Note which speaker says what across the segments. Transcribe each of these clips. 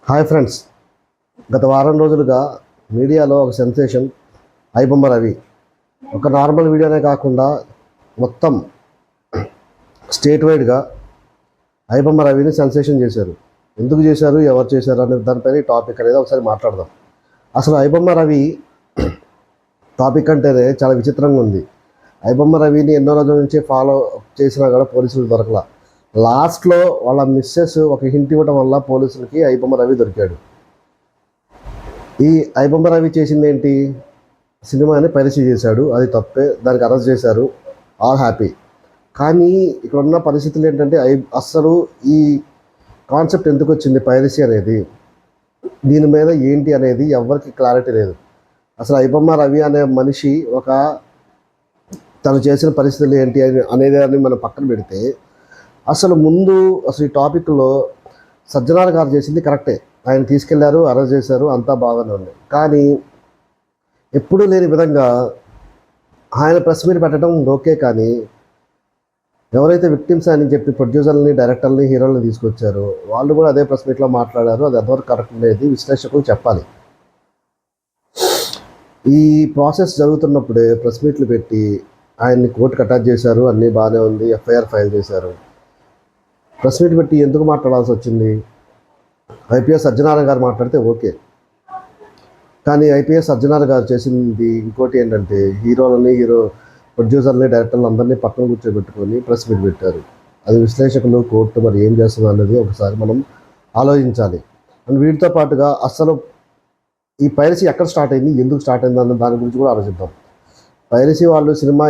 Speaker 1: Hi friends, గత వారం రోజులుగా మీడియాలో ఒక సెన్సేషన్ ఐబొమ్మ రవి. ఒక నార్మల్ వీడియోనే కాకుండా మొత్తం స్టేట్ వైడ్గా ఐబొమ్మ రవిని సెన్సేషన్ చేశారు. ఎందుకు చేశారు, ఎవరు చేశారు అనే దానిపైన ఈ టాపిక్ అనేది ఒకసారి మాట్లాడదాం. అసలు ఐబొమ్మ రవి టాపిక్ అంటేనే చాలా విచిత్రంగా ఉంది. ఐబొమ్మ రవిని ఎన్నో రోజుల నుంచి ఫాలో చేసినా కూడా పోలీసులు దొరకలా. లాస్ట్లో వాళ్ళ మిస్సెస్ ఒక హింట్ ఇవ్వడం వల్ల పోలీసులకి ఐబొమ్మ రవి దొరికాడు. ఈ ఐబొమ్మ రవి చేసింది ఏంటి? సినిమాని పైరసీ చేశాడు, అది తప్పే, దానికి అరెస్ట్ చేశారు, ఆల్ హ్యాపీ. కానీ ఇక్కడ ఉన్న పరిస్థితులు ఏంటంటే అస్సలు ఈ కాన్సెప్ట్ ఎందుకు వచ్చింది పైరసీ అనేది, దీని మీద ఏంటి అనేది ఎవరికి క్లారిటీ లేదు. అసలు ఐబొమ్మ రవి అనే మనిషి తను చేసిన పరిస్థితులు ఏంటి అనేది మనం పక్కన పెడితే, అసలు ఈ టాపిక్లో సజ్జనార్ గారు చేసింది కరెక్టే. ఆయన తీసుకెళ్లారు, అరెస్ట్ చేశారు, అంతా బాగానే ఉంది. కానీ ఎప్పుడూ లేని విధంగా ఆయన ప్రెస్ మీట్ పెట్టడం ఓకే, కానీ ఎవరైతే విక్టిమ్స్ అని చెప్పి ప్రొడ్యూసర్ని, డైరెక్టర్ని, హీరోని తీసుకొచ్చారో వాళ్ళు కూడా అదే ప్రెస్ మీట్లో మాట్లాడారు. అది ఎంతవరకు కరెక్ట్ అనేది విశ్లేషకులు చెప్పాలి. ఈ ప్రాసెస్ జరుగుతున్నప్పుడే ప్రెస్ మీట్లు పెట్టి ఆయన్ని కోర్టుకు అటాచ్ చేశారు, అన్నీ బాగానే ఉంది, ఎఫ్ఐఆర్ ఫైల్ చేశారు. ప్రెస్ మీట్ పెట్టి ఎందుకు మాట్లాడాల్సి వచ్చింది? ఐపీఎస్ సజ్జనారాయణ గారు మాట్లాడితే ఓకే, కానీ ఐపీఎస్ సజ్జనారాయణ గారు చేసింది ఇంకోటి ఏంటంటే, ప్రొడ్యూసర్ని, డైరెక్టర్లు అందరినీ పక్కన కూర్చోబెట్టుకొని ప్రెస్ మీట్ పెట్టారు. అది విశ్లేషకులు, కోర్టు మరి ఏం చేస్తుంది అన్నది ఒకసారి మనం ఆలోచించాలి. అండ్ వీటితో పాటుగా అసలు ఈ పైరసీ ఎక్కడ స్టార్ట్ అయింది, ఎందుకు స్టార్ట్ అయింది అన్న దాని గురించి కూడా ఆలోచిద్దాం. పైరసీ వాళ్ళు సినిమా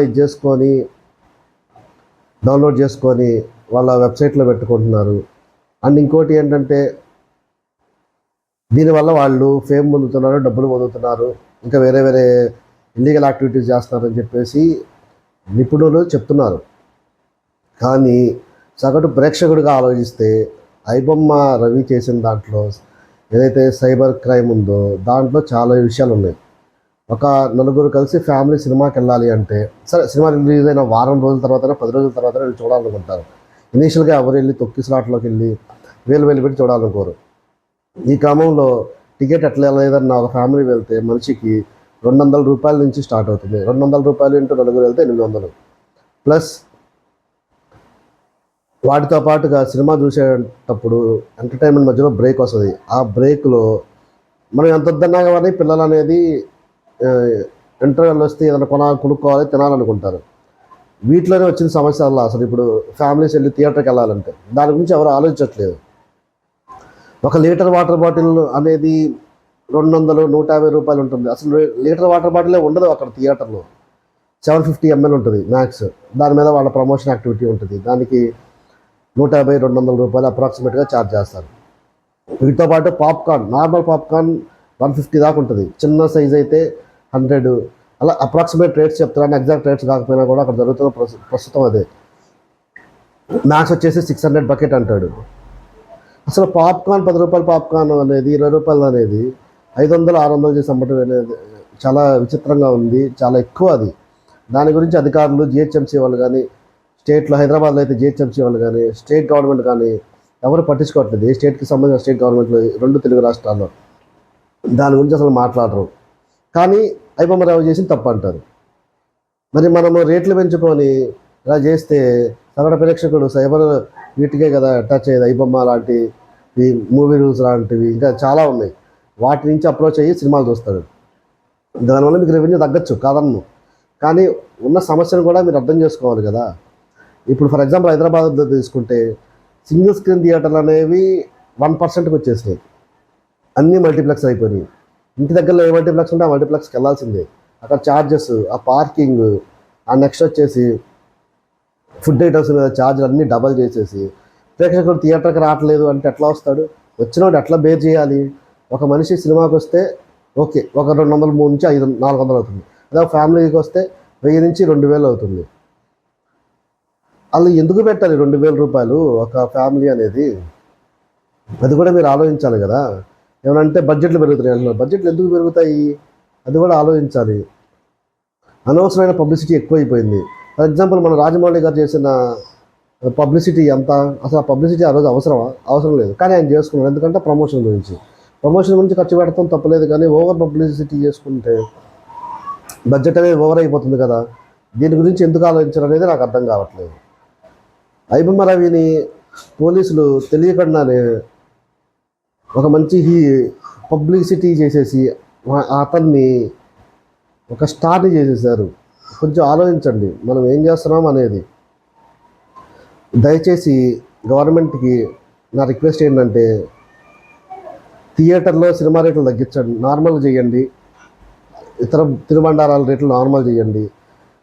Speaker 1: డౌన్లోడ్ చేసుకొని వాళ్ళ వెబ్సైట్లో పెట్టుకుంటున్నారు. అండ్ ఇంకోటి ఏంటంటే, దీనివల్ల వాళ్ళు ఫేమ్ పొందుతున్నారు, డబ్బులు పొందుతున్నారు, ఇంకా వేరే వేరే ఇల్లీగల్ యాక్టివిటీస్ చేస్తున్నారని చెప్పేసి నిపుణులు చెప్తున్నారు. కానీ సగటు ప్రేక్షకుడిగా ఆలోచిస్తే ఐబొమ్మ రవి చేసిన దాంట్లో ఏదైతే సైబర్ క్రైమ్ ఉందో దాంట్లో చాలా విషయాలు ఉన్నాయి. ఒక నలుగురు కలిసి ఫ్యామిలీ సినిమాకి వెళ్ళాలి అంటే, సరే సినిమా రిలీజ్ అయిన వారం రోజుల తర్వాత, 10 రోజుల తర్వాత వెళ్ళి చూడాలనుకుంటారు. ఇనీషియల్గా ఎవరు వెళ్ళి తొక్కి స్లాట్లోకి వెళ్ళి వేలు పెట్టి చూడాలనుకోరు. ఈ క్రమంలో టికెట్ ఎట్లా లేదన్న ఒక ఫ్యామిలీ వెళ్తే మనిషికి 200 రూపాయల నుంచి స్టార్ట్ అవుతుంది. 200 రూపాయలు ఇంటూ నలుగురు వెళ్తే 800. ప్లస్ వాటితో పాటుగా సినిమా చూసేటప్పుడు ఎంటర్టైన్మెంట్ మధ్యలో బ్రేక్ వస్తుంది. ఆ బ్రేక్లో మనం ఎంత వద్దన్నా కానీ పిల్లలు అనేది ఇంటర్వెల్ వస్తే ఏదైనా కొనుక్కోవాలి, తినాలనుకుంటారు. వీటిలోనే వచ్చిన సమస్య వల్ల అసలు ఇప్పుడు ఫ్యామిలీస్ వెళ్ళి థియేటర్కి వెళ్ళాలంటే దాని గురించి ఎవరు ఆలోచించట్లేదు. ఒక లీటర్ వాటర్ బాటిల్ అనేది 200, 150 రూపాయలు ఉంటుంది. అసలు లీటర్ వాటర్ బాటిలే ఉండదు అక్కడ థియేటర్లో. 750 ml ఉంటుంది మ్యాక్స్. దాని మీద వాళ్ళ ప్రమోషన్ యాక్టివిటీ ఉంటుంది. దానికి 150, 200 రూపాయలు అప్రాక్సిమేట్గా ఛార్జ్ చేస్తారు. వీటితో పాటు నార్మల్ పాప్కార్న్ 150 దాకా ఉంటుంది. చిన్న సైజ్ అయితే 100. అలా అప్రాక్సిమేట్ రేట్స్ చెప్తున్నాను, ఎగ్జాక్ట్ రేట్స్ కాకపోయినా కూడా అక్కడ జరుగుతున్న ప్రస్తుతం అదే. మ్యాక్స్ వచ్చేసి 600 బకెట్ అంటాడు. అసలు పాప్కార్న్ 10 రూపాయల పాప్కార్న్ అనేది 20 రూపాయలు అనేది 500, 600 చేసి అమ్మటం అనేది చాలా విచిత్రంగా ఉంది, చాలా ఎక్కువ అది. దాని గురించి అధికారులు, జిహెచ్ఎంసీ వాళ్ళు కానీ, స్టేట్లో హైదరాబాద్లో అయితే జిహెచ్ఎంసీ వాళ్ళు కానీ, స్టేట్ గవర్నమెంట్ కానీ ఎవరు పట్టించుకోవట్లేదు. ఏ స్టేట్కి సంబంధించిన స్టేట్ గవర్నమెంట్లు 2 తెలుగు రాష్ట్రాల్లో దాని గురించి అసలు మాట్లాడరు. కానీ ఐబొమ్మ రవి చేసి తప్పు అంటారు. మరి మనము రేట్లు పెంచుకొని ఇలా చేస్తే సగటు ప్రేక్షకుడు సైబర్ వీటికే కదా అటాచ్ అయ్యేది. ఐబొమ్మ లాంటివి, మూవీ రూల్స్ లాంటివి ఇంకా చాలా ఉన్నాయి. వాటి నుంచి అప్రోచ్ అయ్యి సినిమాలు చూస్తాడు. దానివల్ల మీకు రెవెన్యూ తగ్గచ్చు, కాదన్ను. కానీ ఉన్న సమస్యను కూడా మీరు అర్థం చేసుకోవాలి కదా. ఇప్పుడు ఫర్ ఎగ్జాంపుల్ హైదరాబాద్ తీసుకుంటే సింగిల్ స్క్రీన్ థియేటర్లు అనేవి 1%కి వచ్చేసినాయి. అన్నీ మల్టీప్లెక్స్ అయిపోయినాయి. ఇంటి దగ్గరలో ఏ మల్టీప్లెక్స్ ఉంటే ఆ మల్టీప్లెక్స్కి వెళ్ళాల్సిందే. అక్కడ ఛార్జెస్, ఆ పార్కింగ్, ఆ నెక్స్ట్ వచ్చేసి ఫుడ్ ఐటమ్స్ మీద ఛార్జీలు అన్నీ డబల్ చేసేసి ప్రేక్షకుడు థియేటర్కి రావట్లేదు అంటే ఎట్లా వస్తాడు? వచ్చినోడు ఎట్లా బేర్ చేయాలి? ఒక మనిషి సినిమాకి వస్తే ఓకే, ఒక 200, 3 నుంచి 500, 400 అవుతుంది. అదే ఫ్యామిలీకి వస్తే 1000 నుంచి 2000 అవుతుంది. వాళ్ళు ఎందుకు పెట్టాలి 2000 రూపాయలు ఒక ఫ్యామిలీ అనేది? అది కూడా మీరు ఆలోచించాలి కదా. ఏమంటే బడ్జెట్లు పెరుగుతున్నాయి అంటున్నారు. బడ్జెట్లు ఎందుకు పెరుగుతాయి అది కూడా ఆలోచించాలి. అనవసరమైన పబ్లిసిటీ ఎక్కువైపోయింది. ఫర్ ఎగ్జాంపుల్ మన రాజమౌళి గారు చేసిన పబ్లిసిటీ ఎంత, అసలు ఆ పబ్లిసిటీ ఆ రోజు అవసరమా? అవసరం లేదు, కానీ ఆయన చేసుకున్నాడు. ఎందుకంటే ప్రమోషన్ గురించి ఖర్చు పెడతాం తప్పలేదు, కానీ ఓవర్ పబ్లిసిటీ చేసుకుంటే బడ్జెట్ అనేది ఓవర్ అయిపోతుంది కదా. దీని గురించి ఎందుకు ఆలోచించారు అనేది నాకు అర్థం కావట్లేదు. ఐబొమ్మ రవిని పోలీసులు తెలియకుండానే ఒక మంచి పబ్లిసిటీ చేసేసి అతన్ని ఒక స్టార్ని చేసేసారు. కొంచెం ఆలోచించండి మనం ఏం చేస్తున్నాం అనేది. దయచేసి గవర్నమెంట్కి నా రిక్వెస్ట్ ఏంటంటే, థియేటర్లో సినిమా రేట్లు తగ్గించండి, నార్మల్ చేయండి. ఇతర తినుబండారాల రేట్లు నార్మల్ చేయండి.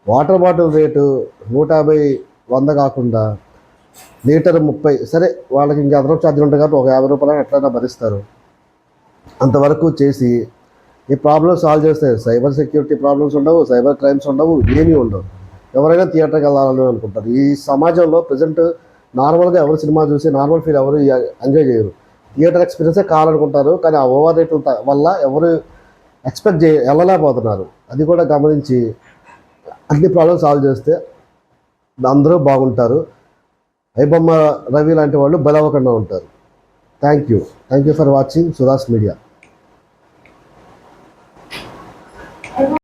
Speaker 1: వాటర్ బాటిల్ రేటు 150, 100 కాకుండా లీటర్ 30. సరే, వాళ్ళకి ఇంకా అదనపు ఛార్జీలు ఉంటాయి కాబట్టి ఒక 50 రూపాయలు ఎట్లయినా భరిస్తారు. అంతవరకు చేసి ఈ ప్రాబ్లమ్ సాల్వ్ చేస్తే సైబర్ సెక్యూరిటీ ప్రాబ్లమ్స్ ఉండవు, సైబర్ క్రైమ్స్ ఉండవు, ఏమీ ఉండవు. ఎవరైనా థియేటర్కి వెళ్ళాలని అనుకుంటారు. ఈ సమాజంలో ప్రజెంట్ నార్మల్గా ఎవరు సినిమా చూసి నార్మల్ ఫీల్ ఎవరు ఎంజాయ్ చేయరు. థియేటర్ ఎక్స్పీరియన్సే కావాలనుకుంటారు, కానీ ఆ ఓవర్ రేట్ల వల్ల ఎవరు వెళ్ళలేకపోతున్నారు. అది కూడా గమనించి అన్ని ప్రాబ్లమ్స్ సాల్వ్ చేస్తే అందరూ బాగుంటారు. ఐబొమ్మ రవి లాంటి వాళ్ళు బలవకుండా ఉంటారు. Thank you for watching Sudha's media.